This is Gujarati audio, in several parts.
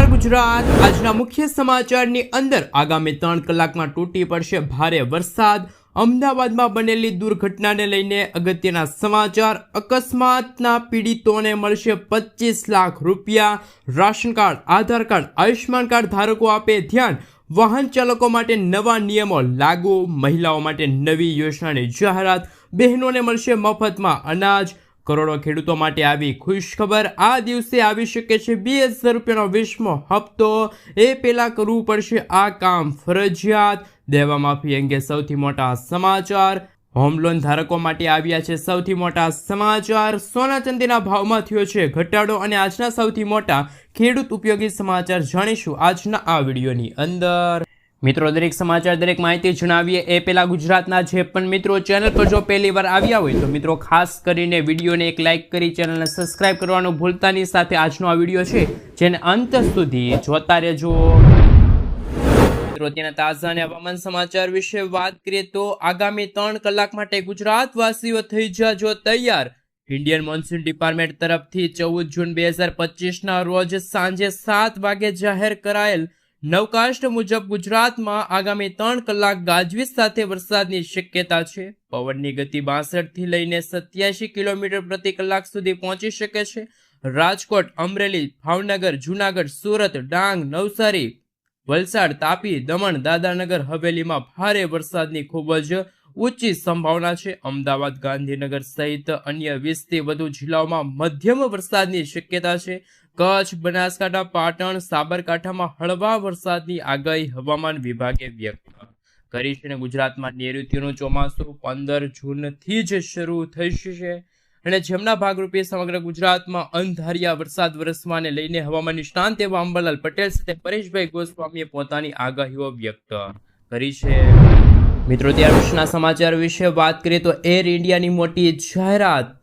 નમસ્કાર ગુજરાત। આજના મુખ્ય સમાચારની અંદર આગામી 3 કલાકમાં તૂટી પડશે ભારે વરસાદ। અમદાવાદમાં બનેલી દુર્ઘટનાને લઈને અગત્યના સમાચાર। અકસ્માતના પીડિતોને મળશે 25 લાખ રૂપિયા। રાશન કાર્ડ, આધાર કાર્ડ, આયુષ્માન કાર્ડ ધારકો આપે ધ્યાન। વાહન ચાલકો માટે નવા નિયમો લાગુ। મહિલાઓ માટે નવી યોજનાની જાહેરાત। બહેનોને મળશે મફતમાં અનાજ। કરોડો ખેડૂતો માટે આવી ખુશખબર। આ દિવસે આવી શકે છે 20,000 રૂપિયાનો 20મો હપ્તો। એ પહેલા કરવું પડશે આ કામ ફરજિયાત। દેવા માફી અંગે સૌથી મોટા સમાચાર। હોમ લોન ધારકો માટે આવ્યા છે સૌથી મોટા સમાચાર। સોના ચાંદીના ભાવમાં થયો છે ઘટાડો અને આજના સૌથી મોટા ખેડૂત ઉપયોગી સમાચાર જાણીશું આજના આ વિડીયોની અંદર। મિત્રો, દરેક સમાચાર, દરેક માહિતી જણાવીએ એ પહેલા ગુજરાતના જે પણ મિત્રો ચેનલ પર જો પહેલી વાર આવ્યા હોય તો મિત્રો ખાસ કરીને વિડીયોને એક લાઇક કરી ચેનલને સબસ્ક્રાઇબ કરવાનું ભૂલતા નહીં। સાથે આજનો આ વિડીયો છે જેને અંત સુધી જોતા રહેજો। મિત્રો, તેના તાજા અને હવામાન સમાચાર વિશે વાત કરીએ તો આગામી 3 કલાક માટે ગુજરાતવાસીઓ થઈ જાજો તૈયાર। ઇન્ડિયન મોન્સૂન ડિપાર્ટમેન્ટ તરફથી 14 જૂન 2025ના રોજ સાંજે 7 વાગે જાહેર કરાયેલ નવકાસ્ટ મુજબ ગુજરાતમાં આગામી 3 કલાક ગાજવીજ સાથે વરસાદની શક્યતા છે। પવનની ગતિ 62 થી લઈને 87 કિલોમીટર પ્રતિ કલાક સુધી પહોંચી શકે છે। રાજકોટ, અમરેલી, ભાવનગર, જૂનાગઢ, સુરત, ડાંગ, નવસારી, વલસાડ, તાપી, દમણ, દાદરાનગર હવેલીમાં ભારે વરસાદની ખૂબ જ ઊંચી સંભાવના છે। અમદાવાદ, ગાંધીનગર સહિત અન્ય 20 થી વધુ જિલ્લાઓમાં મધ્યમ વરસાદની શક્યતા છે। કચ્છ, બનાસકાંઠા, પાટણ, સાબરકાંઠામાં હળવા વરસાદની આગાહી હવામાન વિભાગે વ્યક્ત કરી છે। ગુજરાતમાં નૈઋત્યનું ચોમાસું 15 જૂનથી જ શરૂ થઈ જશે અને જેમના ભાગરૂપે સમગ્ર ગુજરાતમાં અંધારિયા વરસાદ વરસવાને લઈને હવામાન નિષ્ણાંત એવા અંબાલાલ પટેલ સાથે પરેશભાઈ ગોસ્વામીએ પોતાની આગાહીઓ વ્યક્ત કરી છે। મિત્રો, ત્યાર પછીના સમાચાર વિશે વાત કરીએ તો એર ઇન્ડિયાની મોટી જાહેરાત।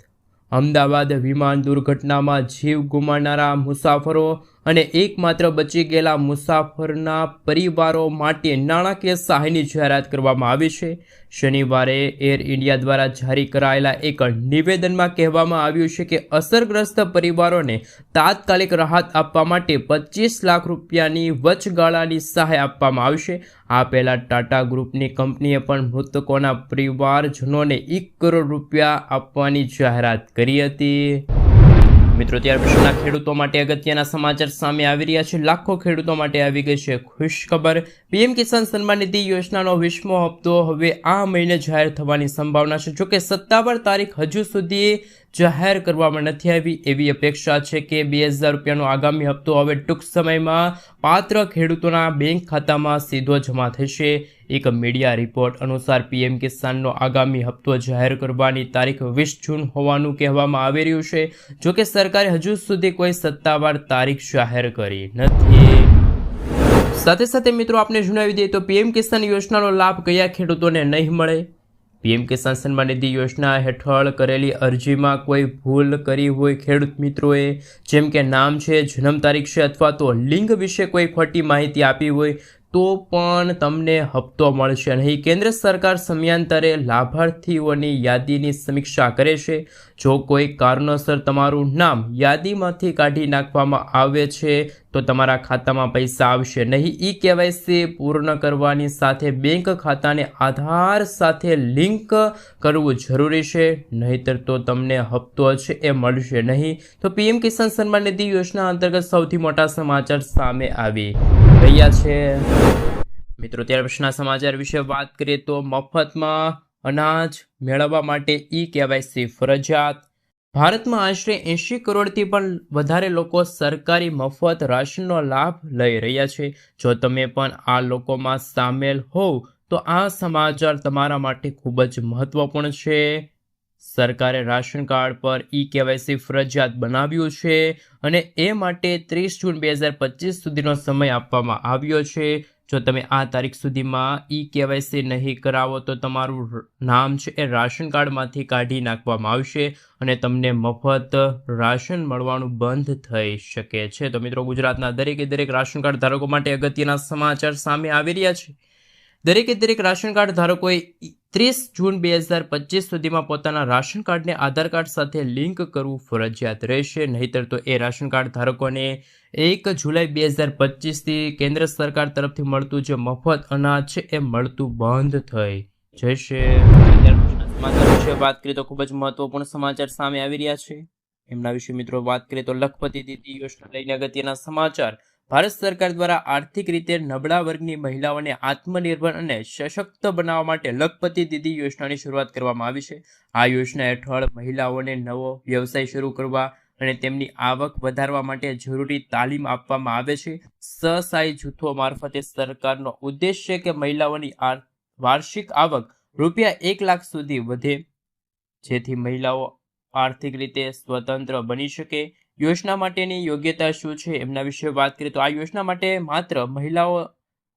અમદાવાદ વિમાન દુર્ઘટનામાં જીવ ગુમાવનારા મુસાફરો અને એકમાત્ર બચી ગયેલા મુસાફરના પરિવારો માટે નાણાકીય સહાયની જાહેરાત કરવામાં આવી છે। શનિવારે એર ઇન્ડિયા દ્વારા જારી કરાયેલા એક નિવેદનમાં કહેવામાં આવ્યું છે કે અસરગ્રસ્ત પરિવારોને તાત્કાલિક રાહત આપવા માટે 25 લાખ રૂપિયાની વચગાળાની સહાય આપવામાં આવશે। આ પહેલા ટાટા ગ્રુપની કંપનીએ પણ મૃતકોના પરિવારજનોને 1 કરોડ રૂપિયા આપવાની જાહેરાત કરી હતી। મિત્રો, ત્યાર પછીના ખેડૂતો માટે અગત્યના સમાચાર સામે આવી રહ્યા છે। લાખો ખેડૂતો માટે આવી ગઈ છે ખુશખબર। પીએમ કિસાન સન્માન નિધિ યોજનાનો 20મો હપ્તો હવે આ મહિને જાહેર થવાની સંભાવના છે। જોકે સત્તાવાર તારીખ હજુ સુધી જાહેર કરવામાં નથી આવી। એવી અપેક્ષા છે કે 20,000 રૂપિયાનો આગામી હપ્તો હવે ટૂંક સમયમાં પાત્ર ખેડૂતોના બેંક ખાતામાં સીધો જમા થશે। એક મીડિયા રિપોર્ટ અનુસાર પીએમ કિસાનનો આગામી હપ્તો જાહેર કરવાની તારીખ 20 જૂન હોવાનું કહેવામાં આવી રહ્યું છે। જોકે સરકારે હજુ સુધી કોઈ સત્તાવાર તારીખ જાહેર કરી નથી। સાથે સાથે મિત્રો આપને જણાવી દઈએ તો પીએમ કિસાન યોજનાનો લાભ કયા ખેડૂતોને નહીં મળે। પીએમ કિસાન સન્માન નિધિ યોજના હેઠળ કરેલી અરજીમાં કોઈ ભૂલ કરી હોય ખેડૂત મિત્રોએ, જેમ કે નામ છે, જન્મ તારીખ છે અથવા તો લિંગ વિશે કોઈ ખોટી માહિતી આપી હોય તો પણ તમને હપ્તો મળશે નહીં। કેન્દ્ર સરકાર સમયાંતરે લાભાર્થીઓની યાદીની સમીક્ષા કરે છે। જો કોઈ કારણોસર તમારું નામ યાદીમાંથી કાઢી નાખવામાં આવે છે તો તમારા ખાતામાં પૈસા આવશે નહીં। ઈ-કેવાયસી પૂર્ણ કરવાની સાથે બેંક ખાતાને આધાર સાથે લિંક કરવું જરૂરી છે, નહીંતર તો તમને હપ્તો છે એ મળશે નહીં। તો પીએમ કિસાન સન્માન નિધિ યોજના અંતર્ગત સૌથી મોટા સમાચાર સામે આવી રહ્યા છે। મિત્રો, ત્યાર પછીના સમાચાર વિશે વાત કરીએ તો મફતમાં અનાજ મેળવવા માટે ઈ-કેવાયસી ફરજિયાત। ભારતમાં આશરે 80 કરોડથી પણ વધારે લોકો સરકારી મફત રાશનનો લાભ લઈ રહ્યા છે। જો તમે પણ આ લોકોમાં સામેલ હોવ તો આ સમાચાર તમારા માટે ખૂબ જ મહત્વપૂર્ણ છે। સરકારે રાશન કાર્ડ પર ઈ-કેવાયસી ફરજિયાત બનાવ્યું છે અને એ માટે 30 જૂન 2025 સુધીનો સમય આપવામાં આવ્યો છે। જો તમે આ તારીખ સુધીમાં ઈ-કેવાયસી નહીં કરાવો તો તમારું નામ છે એ રાશન કાર્ડમાંથી કાઢી નાખવામાં આવશે અને તમને મફત રાશન મળવાનું બંધ થઈ શકે છે। તો મિત્રો, ગુજરાતના દરેક રાશન કાર્ડ ધારકો માટે અગત્યના સમાચાર સામે આવી રહ્યા છે। દરેક રાશન કાર્ડ ધારકોએ 30 જૂન 2025 સુધીમાં પોતાના રાશન કાર્ડને આધાર કાર્ડ સાથે લિંક કરવું ફરજિયાત રહેશે, નહીંતર તો એ રાશન કાર્ડ ધારકોને 1 જુલાઈ 2025થી કેન્દ્ર સરકાર તરફથી મળતું જે મફત અનાજ છે એ મળતું બંધ થઈ જશે. સમાચાર વિશે વાત કરીએ તો ખૂબ જ મહત્વપૂર્ણ સમાચાર સામે આવી રહ્યા છે. એમના વિશે મિત્રો વાત કરીએ તો લખપતિ દીદી યોજના લઈને અગત્યના સમાચાર. ભારત સરકાર દ્વારા આર્થિક રીતે નબળા વર્ગની મહિલાઓને આત્મનિર્ભર અને સશક્ત બનાવવા માટે લખપતિ દીદી યોજનાની શરૂઆત કરવામાં આવી છે. આ યોજના હેઠળ મહિલાઓને નવો વ્યવસાય શરૂ કરવા અને તેમની આવક વધારવા માટે જરૂરી તાલીમ આપવામાં આવે છે. સ્વસહાય જૂથો મારફતે સરકારનો ઉદ્દેશ છે કે મહિલાઓની વાર્ષિક આવક ₹1 લાખ સુધી વધે, જેથી મહિલાઓ આર્થિક રીતે સ્વતંત્ર બની શકે. યોજના માટેની યોગ્યતા શું છે એમના વિશે વાત કરીએ તો આ યોજના માટે માત્ર મહિલાઓ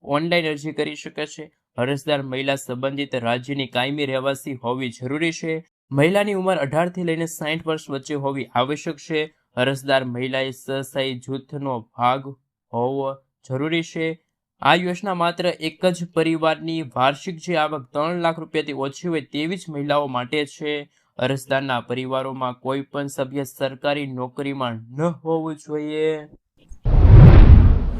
ઓનલાઈન અરજી કરી શકે છે. અરજદાર મહિલા સંબંધિત રાજ્યની કાયમી રહેવાસી હોવી જરૂરી છે. મહિલાની ઉંમર 18 થી લઈને 60 વર્ષ વચ્ચે હોવી આવશ્યક છે. અરજદાર મહિલાએ સ્વસહાય જૂથનો ભાગ હોવો જરૂરી છે. આ યોજના માત્ર એક જ પરિવારની વાર્ષિક જે આવક ₹3 લાખ થી ઓછી હોય તેવી જ મહિલાઓ માટે છે. અરજદારના પરિવારોમાં કોઈ પણ સભ્ય સરકારી નોકરીમાં ન હોવું જોઈએ.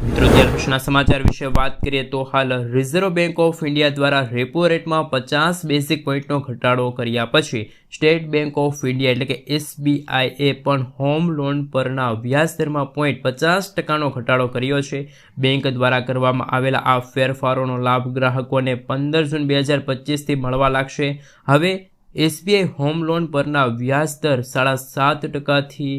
મિત્રો ત્યાર પછીના સમાચાર વિશે વાત કરીએ તો હાલ રિઝર્વ બેંક ઓફ ઇન્ડિયા દ્વારા રેપો રેટમાં 50 બેઝિક પોઈન્ટનો ઘટાડો કર્યા પછી સ્ટેટ બેંક ઓફ ઇન્ડિયા એટલે કે SBIએ પણ હોમ લોન પરના વ્યાજ દરમાં 0.50% ઘટાડો કર્યો છે. બેંક દ્વારા કરવામાં આવેલા આ ફેરફારોનો લાભ ગ્રાહકોને 15 જૂન 2025થી મળવા લાગશે. હવે SBI હોમ લોન પરના વ્યાજ દર 7.5%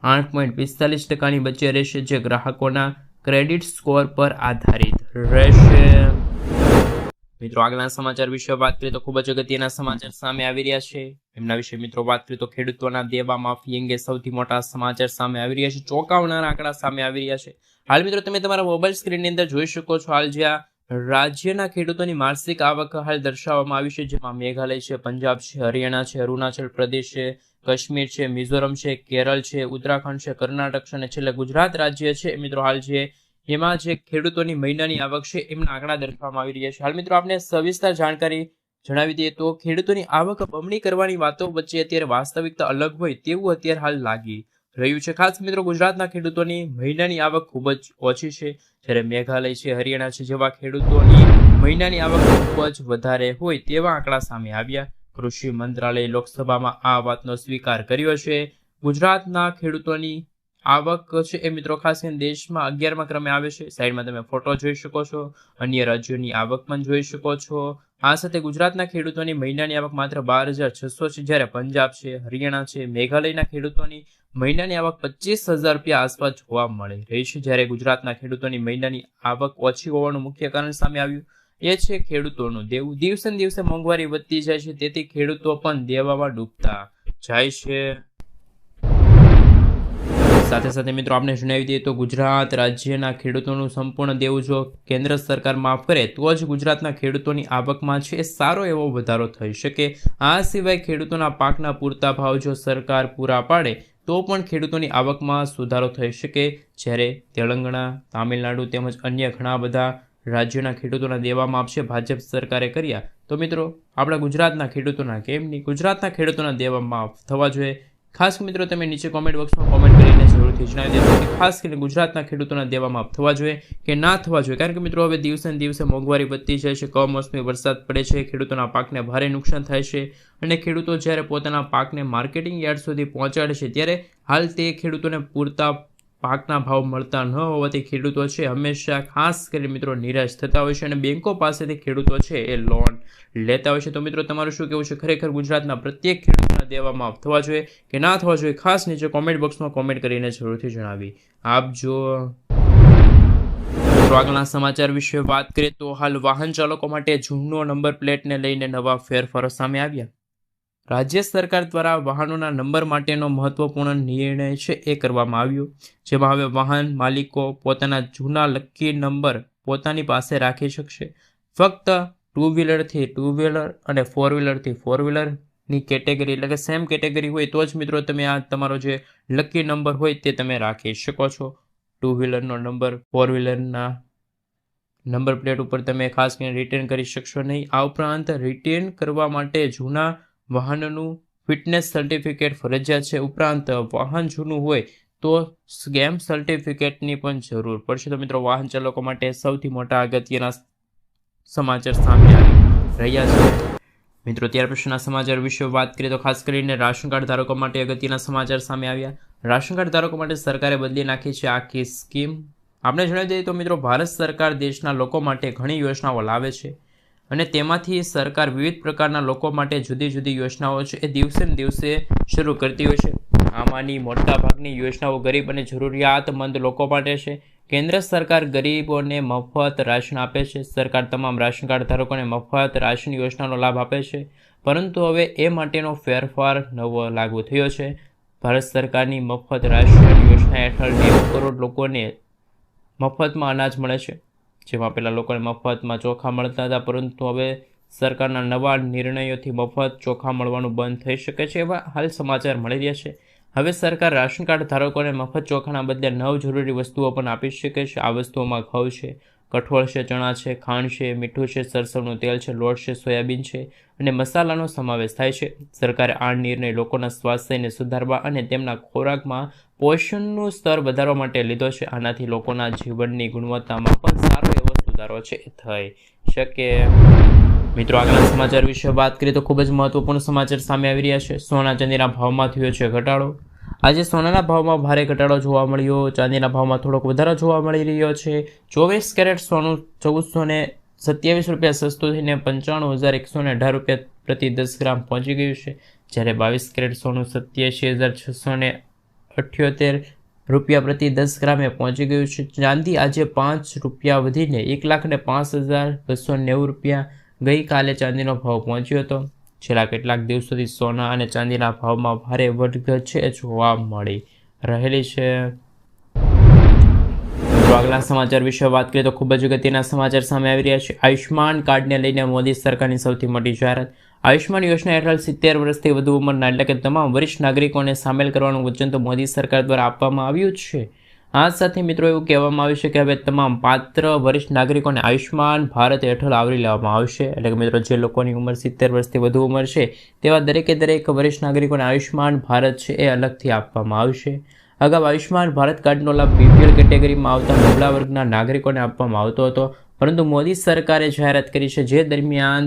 8.45%ની વચ્ચે રહેશે, જે ગ્રાહકોના ક્રેડિટ સ્કોર પર આધારિત રહેશે. મિત્રો આગળના સમાચાર વિશે વાત કરીએ તો ખૂબ જ અગત્યના સમાચાર સામે આવી રહ્યા છે. એમના વિશે મિત્રો વાત કરીએ તો ખેડૂતોના દેવા માફી અંગે સૌથી મોટા સમાચાર સામે આવી રહ્યા છે. ચોંકાવનારા આંકડા સામે આવી રહ્યા છે. હાલ મિત્રો તમે તમારા મોબાઈલ સ્ક્રીનની અંદર જોઈ શકો છો હાલ જ્યાં રાજ્યના ખેડૂતોની માસિક આવક હાલ દર્શાવવામાં આવી છે, જેમાં મેઘાલય છે, પંજાબ છે, હરિયાણા છે, અરુણાચલ પ્રદેશ છે, કાશ્મીર છે, મિઝોરમ છે, કેરળ છે, ઉત્તરાખંડ છે, કર્ણાટક છે અને છેલ્લે ગુજરાત રાજ્ય છે. મિત્રો હાલ જે એમાં જે ખેડૂતોની મહિનાની આવક છે એમના આંકડા દર્શાવવામાં આવી રહ્યા છે. હાલ મિત્રો આપણે સવિસ્તર જાણકારી જણાવી દઈએ તો ખેડૂતોની આવક બમણી કરવાની વાતો વચ્ચે અત્યારે વાસ્તવિકતા અલગ હોય તેવું અત્યારે હાલ લાગી રહ્યું છે. ખાસ મિત્રો ગુજરાતના ખેડૂતોની મહિનાની આવક ખૂબ જ ઓછી છે, જ્યારે મેઘાલય છે, હરિયાણા છે જેવા ખેડૂતોની મહિનાની આવક ખૂબ જ વધારે હોય તેવા આંકડા સામે આવ્યા. કૃષિ મંત્રાલયે લોકસભામાં આ વાતનો સ્વીકાર કર્યો છે. ગુજરાતના ખેડૂતોની આવક છે એ મિત્રો ખાસ કરીને દેશમાં 11મા ક્રમે આવે છે. સાઈડમાં તમે ફોટો જોઈ શકો છો. અન્ય રાજ્યોની આવક પણ જોઈ શકો છો. આ સાથે ગુજરાતના ખેડૂતોની મહિનાની આવક માત્ર 12,600 છે, જ્યારે પંજાબ છે, હરિયાણા છે, મેઘાલયના ખેડૂતોની મહિનાની આવક ₹25,000 આસપાસ જોવા મળી રહી છે. જ્યારે ગુજરાતના ખેડૂતોની મહિનાની આવક ઓછી હોવાનું મુખ્ય કારણ સામે આવ્યું એ છે ખેડૂતોનું દેવું. દિવસે ને દિવસે મોંઘવારી વધતી જાય છે, તેથી ખેડૂતો પણ દેવામાં ડૂબતા જાય છે. સાથે સાથે મિત્રો આપણે જણાવી દઈએ તો ગુજરાત રાજ્યના ખેડૂતોનું સંપૂર્ણ દેવું જો કેન્દ્ર સરકાર માફ કરે તો જ ગુજરાતના ખેડૂતોની આવકમાં છે સારો એવો વધારો થઈ શકે. આ સિવાય ખેડૂતોના પાકના પૂરતા ભાવ જો સરકાર પૂરા પાડે તો પણ ખેડૂતોની આવકમાં સુધારો થઈ શકે. જ્યારે તેલંગાણા, તામિલનાડુ તેમજ અન્ય ઘણા બધા રાજ્યોના ખેડૂતોના દેવા માફ છે ભાજપ સરકારે કર્યા, તો મિત્રો આપણા ગુજરાતના ખેડૂતોના કેમ નહીં? ગુજરાતના ખેડૂતોના દેવા માફ થવા જોઈએ. ખાસ મિત્રો તમે નીચે કોમેન્ટ બોક્સમાં કોમેન્ટ કરીને જરૂરથી જણાવી દેજો કે ખાસ કરીને ગુજરાતના ખેડૂતોના દેવા માફ થવા જોઈએ કે ના થવા જોઈએ. કારણ કે મિત્રો હવે દિવસે ને દિવસે મોંઘવારી વધતી જાય છે, કમોસમી વરસાદ પડે છે, ખેડૂતોના પાકને ભારે નુકસાન થાય છે અને ખેડૂતો જ્યારે પોતાના પાકને માર્કેટિંગ યાર્ડ સુધી પહોંચાડે છે ત્યારે હાલ તે ખેડૂતોને પૂરતા પાકના ભાવ મળતા ન હોવાથી ખેડૂતો છે હંમેશા ખાસ કરીને મિત્રો નિરાશ થતા હોય છે અને બેંકો પાસેથી ખેડૂતો છે એ લોન લેતા હોય છે. તો મિત્રો તમારું શું કહેવું છે? ખરેખર ગુજરાતના પ્રત્યેક ખેડૂતોના દેવા માફ થવા જોઈએ કે ના થવા જોઈએ? ખાસ નીચે કોમેન્ટ બોક્સમાં કોમેન્ટ કરીને જરૂરથી જણાવી આપજો. આગળના સમાચાર વિશે વાત કરીએ તો હાલ વાહન ચાલકો માટે જૂનો નંબર પ્લેટને લઈને નવા ફેરફારો સામે આવ્યા. રાજ્ય સરકાર દ્વારા વાહનોના નંબર માટેનો મહત્વપૂર્ણ નિર્ણય છે એ કરવામાં આવ્યો, જેમાં હવે વાહન માલિકો પોતાના જૂના લકી નંબર પોતાની પાસે રાખી શકશે. ફક્ત 2 વ્હીલરથી 2 વ્હીલર અને 4 વ્હીલરથી 4 વ્હીલરની કેટેગરી એટલે કે સેમ કેટેગરી હોય તો જ મિત્રો તમે આ તમારો જે લકી નંબર હોય તે તમે રાખી શકો છો. 2 વ્હીલરનો નંબર 4 વ્હીલરના નંબર પ્લેટ ઉપર તમે ખાસ કરીને રિટર્ન કરી શકશો નહીં. આ ઉપરાંત રિટર્ન કરવા માટે જૂના વાહનનું ફિટનેસ સર્ટિફિકેટ ફરજિયાત છે. ઉપરાંત વાહન જૂનું હોય તો સ્કેમ સર્ટિફિકેટની પણ જરૂર પડશે. તો મિત્રો વાહન ચાલકો માટે સૌથી મોટા અગત્યના સમાચાર સામે આવી રહ્યા છે. મિત્રો ત્યાર પછીના સમાચાર વિશે વાત કરીએ તો ખાસ કરીને રાશન કાર્ડ ધારકો માટે અગત્યના સમાચાર સામે આવ્યા. રાશન કાર્ડ ધારકો માટે સરકારે બદલી નાખી છે આખી સ્કીમ. આપણે જણાવી દઈએ તો મિત્રો ભારત સરકાર દેશના લોકો માટે ઘણી યોજનાઓ લાવે છે અને તેમાંથી સરકાર વિવિધ પ્રકારના લોકો માટે જુદી જુદી યોજનાઓ છે એ દિવસે ને દિવસે શરૂ કરતી હોય છે. આમાંની મોટાભાગની યોજનાઓ ગરીબ અને જરૂરિયાતમંદ લોકો માટે છે. કેન્દ્ર સરકાર ગરીબોને મફત રાશન આપે છે. સરકાર તમામ રાશન કાર્ડ ધારકોને મફત રાશન યોજનાનો લાભ આપે છે, પરંતુ હવે એ માટેનો ફેરફાર નવો લાગુ થયો છે. ભારત સરકારની મફત રાશન યોજના હેઠળ 90 કરોડ લોકોને મફતમાં અનાજ મળે છે. જેમાં પહેલાં લોકોને મફતમાં ચોખા મળતા હતા, પરંતુ હવે સરકારના નવા નિર્ણયોથી મફત ચોખા મળવાનું બંધ થઈ શકે છે એવા હાલ સમાચાર મળી રહ્યા છે. હવે સરકાર રાશન કાર્ડ ધારકોને મફત ચોખાના બદલે 9 જરૂરી વસ્તુઓ પણ આપી શકે છે. આ વસ્તુઓમાં ઘઉં છે, કઠોળ છે, ચણા છે, ખાંડ છે, મીઠું છે, સરસવનું તેલ છે, લોટ છે, સોયાબીન છે અને મસાલાનો સમાવેશ થાય છે. સરકારે આ નિર્ણય લોકોના સ્વાસ્થ્યને સુધારવા અને તેમના ખોરાકમાં પોષણનું સ્તર વધારવા માટે લીધો છે. આનાથી લોકોના જીવનની ગુણવત્તામાં પણ સારો એવો સુધારો છે થઈ શકે. મિત્રો આગળના સમાચાર વિશે વાત કરીએ તો ખૂબ જ મહત્વપૂર્ણ સમાચાર સામે આવી રહ્યા છે. સોના ચાંદીના ભાવમાં થયો છે ઘટાડો. આજે સોનાના ભાવમાં ભારે ઘટાડો જોવા મળ્યો. ચાંદીના ભાવમાં થોડોક વધારો જોવા મળી રહ્યો છે. 24 કેરેટ સોનું 1427 રૂપિયા સસ્તું થઈને 95,118 રૂપિયા પ્રતિ 10 ગ્રામ પહોંચી ગયું છે. જ્યારે 22 કેરેટ સોનું 87,678 રૂપિયા પ્રતિ 10 ગ્રામે પહોંચી ગયું છે. ચાંદી આજે 5 રૂપિયા વધીને 1,05,290 રૂપિયા ગઈકાલે ચાંદીનો ભાવ પહોંચ્યો હતો. છેલ્લા કેટલાક દિવસોથી સોના અને ચાંદીના ભાવમાં ભારે વધઘટ છે જોવા મળી રહેલી છે. આગલા સમાચાર વિશે વાત કરીએ તો ખૂબ જ અગત્યના સમાચાર સામે આવી રહ્યા છે. આયુષ્માન કાર્ડને લઈને મોદી સરકારની સૌથી મોટી જાહેરાત. આયુષ્માન યોજના હેઠળ 70 વર્ષથી વધુ ઉંમરના એટલે કે તમામ વરિષ્ઠ નાગરિકોને સામેલ કરવાનું વચન તો મોદી સરકાર દ્વારા આપવામાં આવ્યું જ છે. આ સાથે મિત્રો એવું કહેવામાં આવ્યું છે કે હવે તમામ પાત્ર વરિષ્ઠ નાગરિકોને આયુષ્માન ભારત હેઠળ આવરી લેવામાં આવશે. એટલે કે મિત્રો જે લોકોની ઉંમર 70 વર્ષથી વધુ ઉંમર છે તેવા દરેક વરિષ્ઠ નાગરિકોને આયુષ્માન ભારત છે એ અલગથી આપવામાં આવશે. અગાઉ આયુષ્માન ભારત કાર્ડનો લાભ બીપીએલ કેટેગરીમાં આવતા નબળા વર્ગના નાગરિકોને આપવામાં આવતો હતો, પરંતુ મોદી સરકારે જાહેરાત કરી છે જે દરમિયાન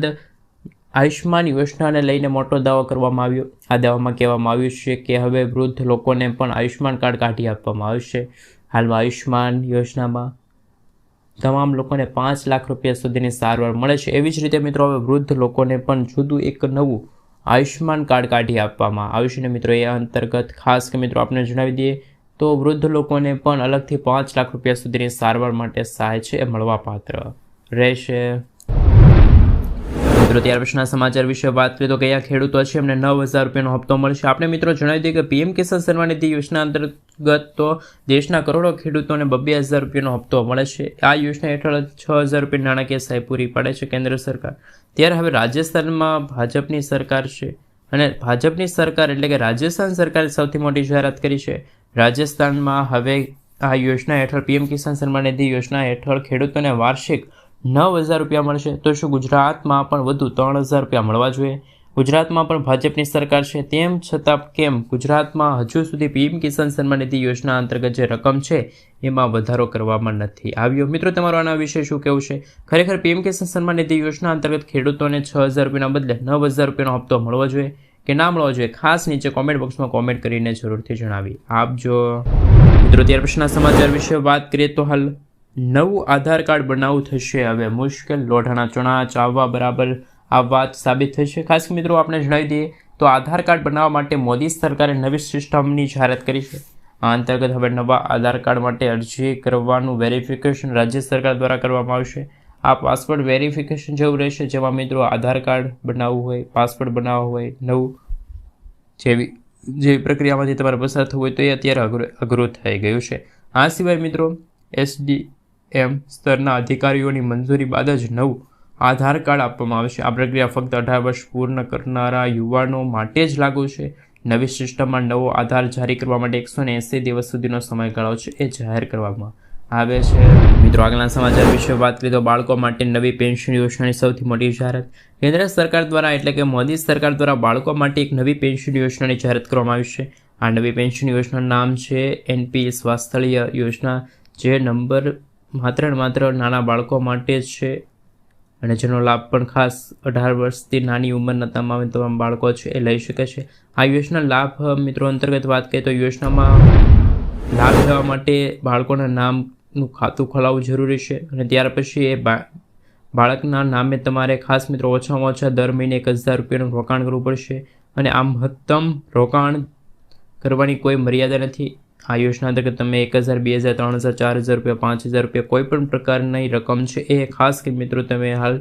આયુષ્માન યોજનાને લઈને મોટો દાવો કરવામાં આવ્યો. આ દાવામાં કહેવામાં આવ્યું છે કે હવે વૃદ્ધ લોકોને પણ આયુષ્માન કાર્ડ કાઢી આપવામાં આવશે. હાલમાં આયુષ્માન યોજનામાં તમામ લોકોને 5 લાખ રૂપિયા સુધીની સારવાર મળે છે. એવી જ રીતે મિત્રો હવે વૃદ્ધ લોકોને પણ જુદું એક નવું આયુષ્માન કાર્ડ કાઢી આપવામાં આવશે. ને મિત્રો એ અંતર્ગત ખાસ કે મિત્રો આપણે જણાવી દઈએ તો વૃદ્ધ લોકોને પણ અલગથી 5 લાખ રૂપિયા સુધીની સારવાર માટે સહાય છે એ મળવાપાત્ર રહેશે. મિત્રો ત્યાર પછીના સમાચાર વિશે વાત કરીએ તો કયા ખેડૂતો છે એમને 9,000 રૂપિયાનો હપ્તો મળશે. આપણે મિત્રો જણાવી દઈએ કે પીએમ કિસાન સન્માન નિધિ યોજના અંતર્ગત તો દેશના કરોડો ખેડૂતોને 2,000 રૂપિયાનો હપ્તો મળે છે. આ યોજના હેઠળ 6,000 રૂપિયા નાણાકીય સહાય પૂરી પાડે છે કેન્દ્ર સરકાર. ત્યારે હવે રાજસ્થાનમાં ભાજપની સરકાર છે અને ભાજપની સરકાર એટલે કે રાજસ્થાન સરકારે સૌથી મોટી જાહેરાત કરી છે. રાજસ્થાનમાં હવે આ યોજના હેઠળ પીએમ કિસાન સન્માન નિધિ યોજના હેઠળ ખેડૂતોને વાર્ષિક 9,000 રૂપિયા મળશે. તો શું ગુજરાતમાં પણ વધુ 3,000 રૂપિયા મળવા જોઈએ? ગુજરાતમાં પણ ભાજપની સરકાર છે, તેમ છતાં કેમ ગુજરાતમાં હજુ સુધી પીએમ કિસાન સન્માન નિધિ યોજના અંતર્ગત જે રકમ છે એમાં વધારો કરવામાં નથી આવ્યો? મિત્રો તમારું આના વિશે શું કહેવું છે? ખરેખર પીએમ કિસાન સન્માન નિધિ યોજના અંતર્ગત ખેડૂતોને 6,000 રૂપિયાના બદલે 9,000 રૂપિયાનો હપ્તો મળવો જોઈએ કે ના મળવો જોઈએ? ખાસ નીચે કોમેન્ટ બોક્સમાં કોમેન્ટ કરીને જરૂરથી જણાવી આપજો. મિત્રો ત્યાર પછીના સમાચાર વિશે વાત કરીએ તો હાલ નવું આધાર કાર્ડ બનાવવું થશે હવે મુશ્કેલ. લોઢાના ચણા ચાવવા બરાબર આ વાત સાબિત થશે. ખાસ મિત્રો આપણે જણાવી દઈએ તો આધાર કાર્ડ બનાવવા માટે મોદી સરકારે નવી સિસ્ટમની જાહેરાત કરી છે. આ અંતર્ગત હવે નવા આધાર કાર્ડ માટે અરજી કરવાનું વેરિફિકેશન રાજ્ય સરકાર દ્વારા કરવામાં આવશે. આ પાસપોર્ટ વેરિફિકેશન જેવું રહેશે, જેમાં મિત્રો આધાર કાર્ડ બનાવવું હોય, પાસપોર્ટ બનાવવું હોય, નવું જેવી પ્રક્રિયામાંથી તમારે પસાર થવું હોય તો એ અત્યારે અઘરું થઈ ગયું છે. આ સિવાય મિત્રો SDM સ્તરના અધિકારીઓની મંજૂરી બાદ જ નવું આધાર કાર્ડ આપવામાં આવશે. આ પ્રક્રિયા ફક્ત 18 વર્ષ પૂર્ણ કરનારા યુવાનો માટે જ લાગુ છે. નવી સિસ્ટમમાં નવો આધાર જારી કરવા માટે 180 દિવસ સુધીનો સમયગાળો છે એ જાહેર કરવામાં આવે છે. મિત્રો આગળના સમાચાર વિશે વાત કરીએ તો બાળકો માટે નવી પેન્શન યોજનાની સૌથી મોટી જાહેરાત. કેન્દ્ર સરકાર દ્વારા એટલે કે મોદી સરકાર દ્વારા બાળકો માટે એક નવી પેન્શન યોજનાની જાહેરાત કરવામાં આવી છે. આ નવી પેન્શન યોજનાનું નામ છે NPS વાત્સલ્ય યોજના, જે નંબર માત્ર ને માત્ર નાના બાળકો માટે જ છે અને જેનો લાભ પણ ખાસ 18 વર્ષથી નાની ઉંમરના તમામ બાળકો છે એ લઈ શકે છે. આ યોજના લાભ મિત્રો અંતર્ગત વાત કરીએ તો યોજનામાં લાભ લેવા માટે બાળકોના નામનું ખાતું ખોલાવવું જરૂરી છે અને ત્યાર પછી એ બાળકના નામે તમારે ખાસ મિત્રો ઓછામાં ઓછા દર મહિને 1000 રૂપિયાનું રોકાણ કરવું પડશે અને આ મહત્તમ રોકાણ કરવાની કોઈ મર્યાદા નથી. આ યોજના અંતર્ગત તમે 1000, 2000, 3000, 4000 રૂપિયા, 5000 રૂપિયા કોઈ પણ પ્રકારની રકમ છે એ ખાસ કે મિત્રો તમે હાલ